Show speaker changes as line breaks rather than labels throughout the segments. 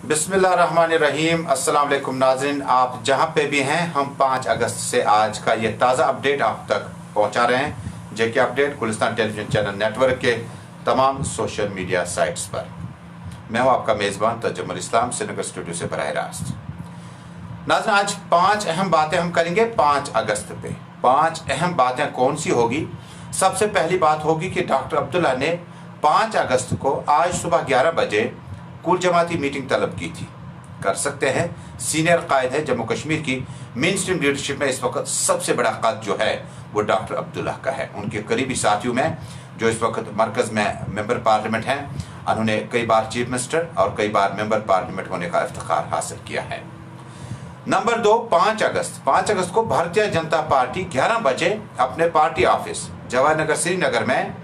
बिस्मिल्लाहिर्रहमानिर्रहीम। अस्सलाम वालेकुम नाज़रीन, आप जहां पे भी हैं, हम 5 अगस्त से आज का ये ताज़ा अपडेट आप तक पहुंचा रहे हैं। JK update Gulistan television channel network के तमाम सोशल मीडिया साइट्स पर। मैं हूं आपका मेज़बान तजुम्मल इस्लाम, श्रीनगर स्टूडियो से बराह रास्त। नाज़रीन, आज 5 अहम बातें हम करेंगे 5 अगस्त पे। 5 अहम बातें कौन सी होगी? सबसे पहली बात होगी कि डॉक्टर अब्दुल्ला ने 5 अगस्त को आज सुबह 11 बजे कुल जमाती मीटिंग तलब की थी। कर सकते हैं, सीनियर कायद है जम्मू कश्मीर की मेन स्ट्रीम लीडरशिप में इस वक्त सबसे बड़ा कद जो है वो डॉक्टर अब्दुल्ला का है। उनके करीबी साथियों में जो इस वक्त मरकज में मेंबर पार्लियामेंट हैं, उन्होंने कई बार चीफ मिनिस्टर और कई बार मेंबर पार्लियामेंट होने का इफ्तिखार हासिल किया है। नंबर 2, 5 अगस्त को भारतीय जनता पार्टी 11 बजे अपने पार्टी ऑफिस जवाहर नगर श्रीनगर में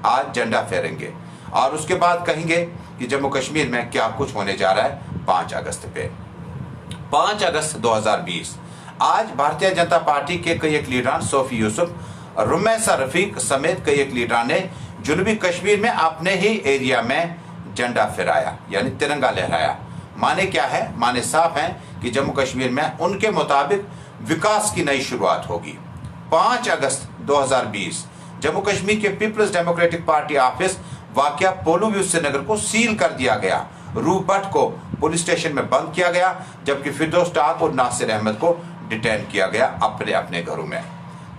आज झंडा फहरेंगे और उसके बाद कहेंगे कि जम्मू कश्मीर में क्या कुछ होने जा रहा है 5 अगस्त पे। 5 अगस्त 2020 आज भारतीय जनता पार्टी के कई एक लीडरान सोफी यूसुफ, रुमैसा रफीक समेत कई एक लीडरान ने जनूबी कश्मीर में अपने ही एरिया में झंडा फहराया, यानी तिरंगा लहराया। माने क्या है? माने साफ है कि जम्मू कश्मीर में उनके मुताबिक विकास की नई शुरुआत होगी। 5 अगस्त 2020 जम्मू कश्मीर के पीपल्स डेमोक्रेटिक पार्टी ऑफिस वाकया पोलो व्यू श्रीनगर को सील कर दिया गया। रूह भट्ट को पुलिस स्टेशन में बंद किया गया, जबकि फिरदौस टाक और नासिर अहमद को डिटेन किया गया अपने अपने घरों में।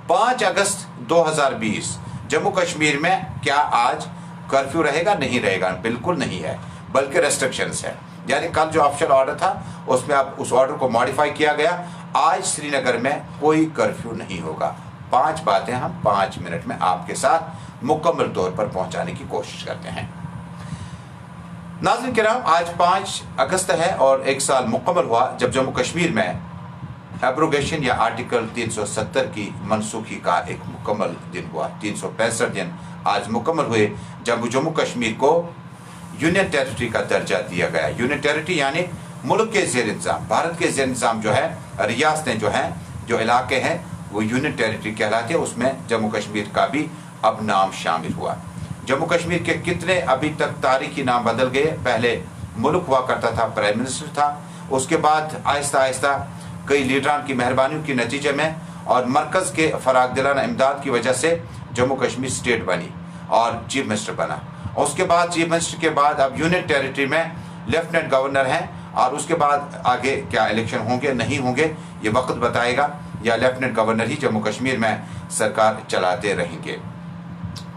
5 अगस्त 2020 जम्मू कश्मीर में क्या आज कर्फ्यू रहेगा? नहीं रहेगा, बिल्कुल नहीं है, बल्कि रेस्ट्रिक्शंस है। यानी कल जो ऑफिशियल ऑर्डर था उसमें अब उस ऑर्डर को मॉडिफाई किया गया। आज श्रीनगर में कोई कर्फ्यू नहीं होगा। 5 बातें हम 5 मिनट में आपके साथ मुकम्मल तौर पर पहुंचाने की कोशिश करते हैं। नाज़रीन किराम, आज 5 अगस्त है और 1 साल मुकम्मल हुआ जब जम्मू कश्मीर में एब्रोगेशन या आर्टिकल 370 की मनसूखी का एक मुकम्मल दिन हुआ। 365 दिन आज मुकम्मल हुए जब जम्मू कश्मीर को यूनियन टेरिटरी का दर्जा दिया गया। यूनियन टेरिटरी यानी मुल्क के ज़ेर इंतज़ाम, भारत के ज़ेर इंतज़ाम जो है, रियासतें जो हैं, जो इलाके हैं वो यूनियन टेरिटरी कहलाते हैं। उसमें जम्मू कश्मीर का भी अब नाम शामिल हुआ। जम्मू कश्मीर के कितने अभी तक तारीखी नाम बदल गए। पहले मुल्क हुआ करता था, प्राइम मिनिस्टर था। उसके बाद आहिस्ता आहिस्ता कई लीडरान की मेहरबानियों के नतीजे में और मरकज़ के फराग दिलाना इमदाद की वजह से जम्मू कश्मीर स्टेट बनी और चीफ मिनिस्टर बना। उसके बाद चीफ मिनिस्टर के बाद अब यूनियन टेरिटरी में लेफ्टिनेंट गवर्नर हैं और उसके बाद आगे क्या इलेक्शन होंगे नहीं होंगे ये वक्त बताएगा, या लेफ्टिनेंट गवर्नर ही जम्मू कश्मीर में सरकार चलाते रहेंगे।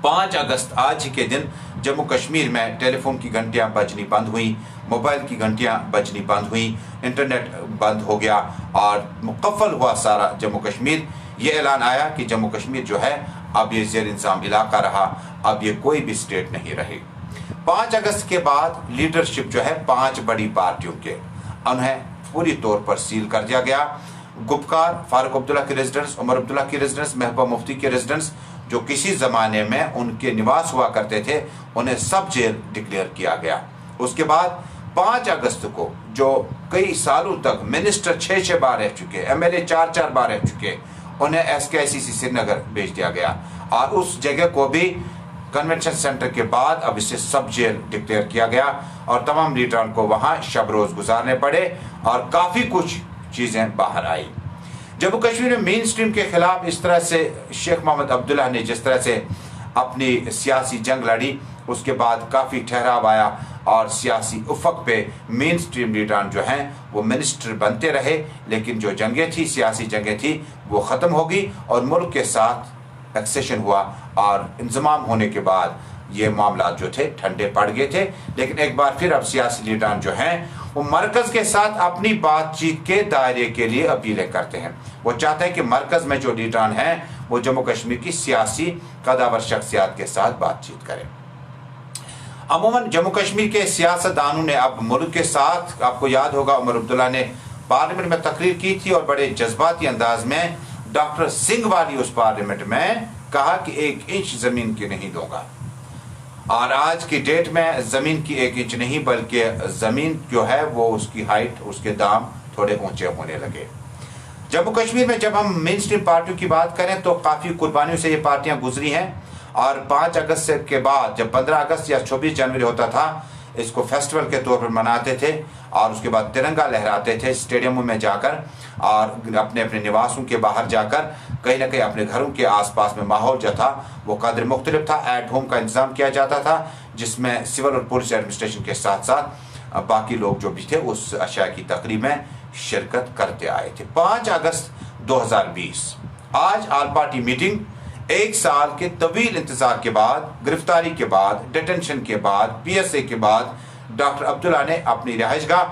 5 अगस्त आज ही के दिन जम्मू कश्मीर में टेलीफोन की घंटियां बजनी बंद हुई, मोबाइल की घंटियां बजनी बंद हुई, इंटरनेट बंद हो गया और मुकफ्फल हुआ सारा जम्मू कश्मीर। ये ऐलान आया कि जम्मू कश्मीर जो है अब ये ज़ेर इंतज़ाम इलाका रहा, अब ये कोई भी स्टेट नहीं रही। 5 अगस्त के बाद लीडरशिप जो है 5 बड़ी पार्टियों के उन्हें पूरी तौर पर सील कर दिया गया। गुपकार फारूक अब्दुल्ला की रेजिडेंस, उमर अब्दुल्ला की रेजिडेंस, महबूबा मुफ्ती की रेजिडेंस, जो किसी ज़माने में उनके निवास हुआ करते थे, उन्हें सब जेल डिक्लेयर किया गया। उसके बाद 5 अगस्त को जो कई सालों तक मिनिस्टर 6 बार रह चुके, MLA 4 बार रह चुके, उन्हें SKICC श्रीनगर भेज दिया गया और उस जगह को भी कन्वेंशन सेंटर के बाद अब इसे सब जेल डिक्लेयर किया गया और तमाम लीडरान को वहाँ शब रोज़ गुजारने पड़े और काफ़ी कुछ चीज़ें बाहर आई। जम्मू कश्मीर में मेन स्ट्रीम के खिलाफ इस तरह से शेख मोहम्मद अब्दुल्ला ने जिस तरह से अपनी सियासी जंग लड़ी, उसके बाद काफ़ी ठहराव आया और सियासी उफक पे मेन स्ट्रीम लीडरान जो हैं वो मिनिस्टर बनते रहे, लेकिन जो जंगें थी, सियासी जंगें थी, वो ख़त्म हो गई और मुल्क के साथ एक्सेशन हुआ और इंजमाम होने के बाद ये मामला जो थे ठंडे पड़ गए थे। लेकिन एक बार फिर अब सियासी लीडरान जो हैं वो मरकज़ के साथ अपनी बातचीत के दायरे के लिए अपीलें करते हैं। वो चाहते हैं कि मरकज़ में जो लीडरान हैं वो जम्मू कश्मीर की सियासी कदावर शख्सियात के साथ बातचीत करें। अमूमन जम्मू कश्मीर के सियासतदानों ने अब मुल्क के साथ, आपको याद होगा उमर अब्दुल्ला ने पार्लियामेंट में तकरीर की थी और बड़े जज्बाती अंदाज में डॉक्टर सिंह वाली उस पार्लियामेंट में कहा कि 1 इंच ज़मीन की नहीं दूंगा। और आज की डेट में ज़मीन की 1 इंच नहीं बल्कि ज़मीन जो है वो उसकी हाइट, उसके दाम थोड़े ऊंचे होने लगे। जम्मू कश्मीर में जब हम मेन स्ट्रीम पार्टियों की बात करें तो काफ़ी कुर्बानियों से ये पार्टियां गुजरी हैं और 5 अगस्त के बाद जब 15 अगस्त या 26 जनवरी होता था, इसको फेस्टिवल के तौर पर मनाते थे और उसके बाद तिरंगा लहराते थे स्टेडियमों में जाकर और अपने अपने निवासों के बाहर जाकर कहीं ना कहीं अपने घरों के आसपास में माहौल जो था वो कदर मुख्तलिफ था। एट होम का इंतजाम किया जाता था जिसमें सिविल और पुलिस एडमिनिस्ट्रेशन के साथ साथ बाकी लोग जो भी थे उस अशा की तकरीब में शिरकत करते आए थे। 5 अगस्त 2020 आज आल पार्टी मीटिंग, 1 साल के तवील इंतजार के बाद, गिरफ्तारी के बाद, डिटेंशन के बाद, PSA के बाद डॉक्टर अब्दुल्ला ने अपनी रिहाइशगाह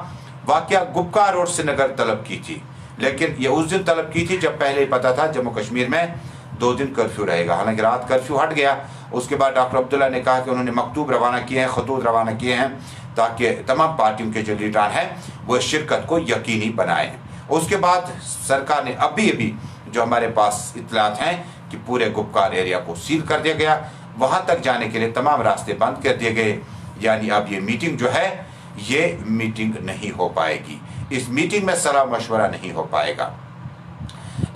वाकया गुपकार रोड श्रीनगर तलब की थी। लेकिन ये उस दिन तलब की थी जब पहले ही पता था जम्मू कश्मीर में 2 दिन कर्फ्यू रहेगा। हालांकि रात कर्फ्यू हट गया। उसके बाद डॉक्टर अब्दुल्ला ने कहा कि उन्होंने मकतूब रवाना किए हैं, खतूत रवाना किए हैं ताकि तमाम पार्टियों के जो लीडरान हैं वो शिरकत को यकीनी बनाएं। उसके बाद सरकार ने अभी जो हमारे पास इत्तलात हैं कि पूरे गुपकार एरिया को सील कर दिया गया, वहां तक जाने के लिए तमाम रास्ते बंद कर दिए गए। यानी अब ये मीटिंग जो है ये मीटिंग नहीं हो पाएगी, इस मीटिंग में सलाह मशवरा नहीं हो पाएगा।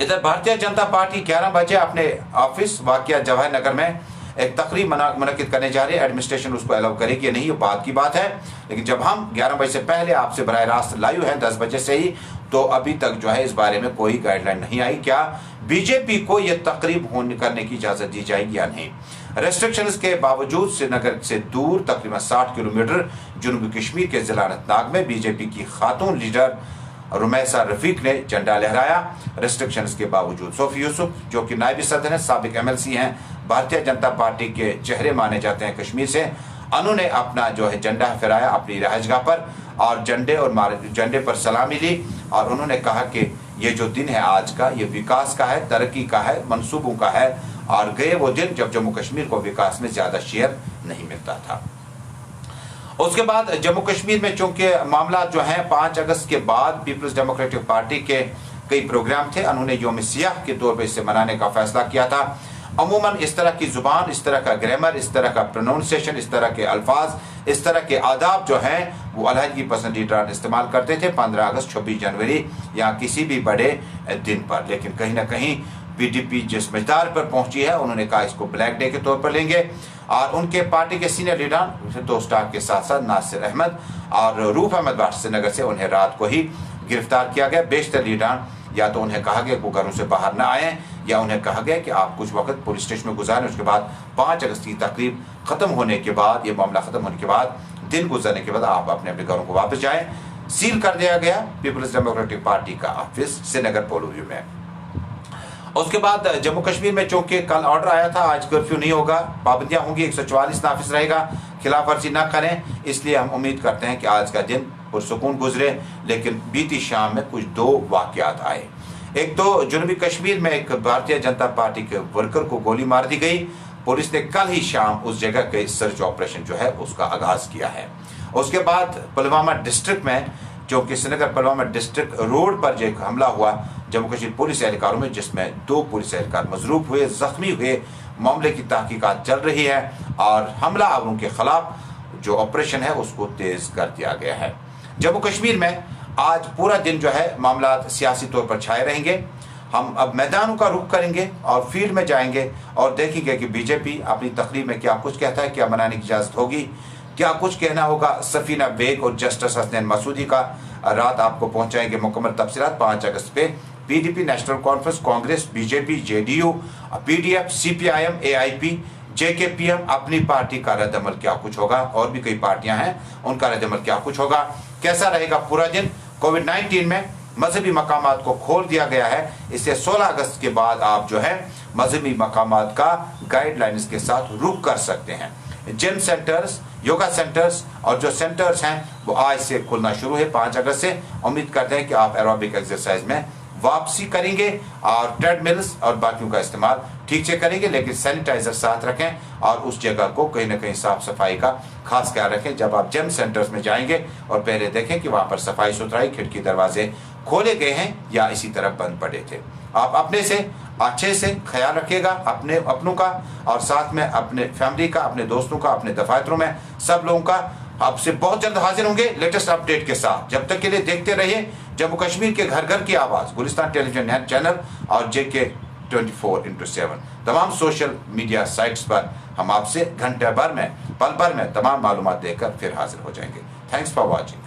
इधर भारतीय जनता पार्टी 11 बजे अपने ऑफिस वाकया जवाहर नगर में एक तकरीब मुनक्किद करने जा रही है। एडमिनिस्ट्रेशन उसको अलाउ करेगी या नहीं ये बात की बात है, लेकिन जब हम 11 बजे से पहले आपसे बराह रास्त लाइव है 10 बजे से ही, तो अभी तक जो है इस बारे में कोई गाइडलाइन नहीं आई। क्या बीजेपी को यह तकरीब करने की इजाजत दी जाएगी या नहीं। रेस्ट्रिक्शंस के बावजूद श्रीनगर से दूर तकरीबन 60 किलोमीटर जनूबी कश्मीर के जिला अनंतनाग में बीजेपी की खातून लीडर रुमैसा रफीक ने झंडा लहराया। रेस्ट्रिक्शंस के बावजूद सोफी यूसुफ जो कि नायब सदर हैं, साबिक MLC हैं, भारतीय जनता पार्टी के चेहरे माने जाते हैं कश्मीर से, उन्होंने अपना जो है झंडा फहराया अपनी रिहाइशगाह पर और झंडे पर सलामी ली और उन्होंने कहा कि ये जो दिन है आज का ये विकास का है, तरक्की का है, मंसूबों का है और गए वो दिन जब जम्मू कश्मीर को विकास में ज्यादा शेयर नहीं मिलता था। उसके बाद जम्मू कश्मीर में चूंकि मामला जो है 5 अगस्त के बाद पीपल्स डेमोक्रेटिक पार्टी के कई प्रोग्राम थे, उन्होंने यौम सियाह के तौर पर इसे मनाने का फैसला किया था। अमूमन इस तरह की जुबान, इस तरह का ग्रामर, इस तरह का प्रोनाउंसिएशन, इस तरह के अल्फाज, इस तरह के आदाब जो हैं वो अलहदगी पसंद लीडरान इस्तेमाल करते थे 15 अगस्त, 26 जनवरी या किसी भी बड़े दिन पर। लेकिन कहीं ना कहीं PDP जिस मकदार पर पहुंची है उन्होंने कहा इसको ब्लैक डे के तौर पर लेंगे और उनके पार्टी के सीनियर लीडर 2 स्टार के साथ साथ नासिर अहमद और रूफ अहमद बाट श्रीनगर से उन्हें रात को ही गिरफ्तार किया गया। बेशतर लीडर या तो उन्हें कहा गया वो घरों से बाहर ना आए या उन्हें कहा गया कि आप कुछ वक्त पुलिस स्टेशन में गुजारें। उसके बाद 5 अगस्त की तकरीब खत्म होने के बाद, ये मामला खत्म होने के बाद, दिन गुजरने के बाद आप अपने अपने घरों को वापस जाएं। सील कर दिया गया पीपल्स डेमोक्रेटिक पार्टी का ऑफिस श्रीनगर पोलो व्यू में। उसके बाद जम्मू कश्मीर में चूंकि कल ऑर्डर आया था आज कर्फ्यू नहीं होगा, पाबंदियां होंगी, 144 नाफिज रहेगा, खिलाफ वर्जी ना करें, इसलिए हम उम्मीद करते हैं कि आज का दिन पुरसुकून गुजरे। लेकिन बीती शाम में कुछ 2 वाकयात आए। एक तो जनूबी कश्मीर में एक भारतीय जनता पार्टी के वर्कर को गोली मार दी गई। पुलिस ने कल ही शाम उस जगह के सर्च ऑपरेशन जो है उसका आगाज किया है। उसके बाद पुलवामा डिस्ट्रिक्ट में जो कि श्रीनगर पुलवामा डिस्ट्रिक्ट रोड पर जो एक हमला हुआ जम्मू कश्मीर पुलिस एहलकारों में, जिसमें 2 पुलिस एहलकार मजरूब हुए, जख्मी हुए। मामले की तहकीकात चल रही है और हमलावरों के खिलाफ जो ऑपरेशन है उसको तेज कर दिया गया है। जम्मू कश्मीर में आज पूरा दिन जो है मामला सियासी तौर पर छाए रहेंगे। हम अब मैदानों का रुख करेंगे और फील्ड में जाएंगे और देखेंगे कि बीजेपी अपनी तकरीर में क्या कुछ कहता है, क्या मनाने की इजाजत होगी, क्या कुछ कहना होगा। सफीना बेग और जस्टिस हसनैन मसूदी का रात आपको पहुंचाएंगे मुकम्मल तफसीलात। 5 अगस्त पे PDP national conference, Congress, BJP, JDU, PDF, CPIM, AIP, JKPM अपनी पार्टी का रद्दअमल क्या कुछ होगा, और भी कई पार्टियां हैं उनका रद्दअमल क्या कुछ होगा, कैसा रहेगा पूरा दिन। कोविड-19 में मजहबी मकामात को खोल दिया गया है, इससे 16 अगस्त के बाद आप जो है मजहबी मकामात का गाइडलाइंस के साथ रुख कर सकते हैं। जिम सेंटर्स, योगा सेंटर्स और जो सेंटर्स हैं वो आज से खुलना शुरू है 5 अगस्त से। उम्मीद करते हैं कि आप एरोबिक एक्सरसाइज में वापसी करेंगे और ट्रेडमिल्स और बाकियों का इस्तेमाल ठीक से करेंगे, लेकिन सैनिटाइजर साथ रखें और उस जगह को कहीं ना कहीं साफ सफाई का खास ख्याल रखें। जब आप जिम सेंटर्स में जाएंगे और पहले देखें कि वहां पर सफाई सुथराई, खिड़की दरवाजे खोले गए हैं या इसी तरह बंद पड़े थे। आप अपने से अच्छे से ख्याल रखिएगा, अपनों का और साथ में अपने फैमिली का, अपने दोस्तों का, अपने दफातरों में सब लोगों का। आपसे बहुत जल्द हाजिर होंगे लेटेस्ट अपडेट के साथ। जब तक के लिए देखते रहिए जम्मू कश्मीर के घर घर की आवाज, गुलिस्तान टेलीविजन चैनल और JK 24/7। तमाम सोशल मीडिया साइट्स पर हम आपसे घंटे भर में, पल भर में तमाम मालूमात देकर फिर हाजिर हो जाएंगे। Thanks for watching.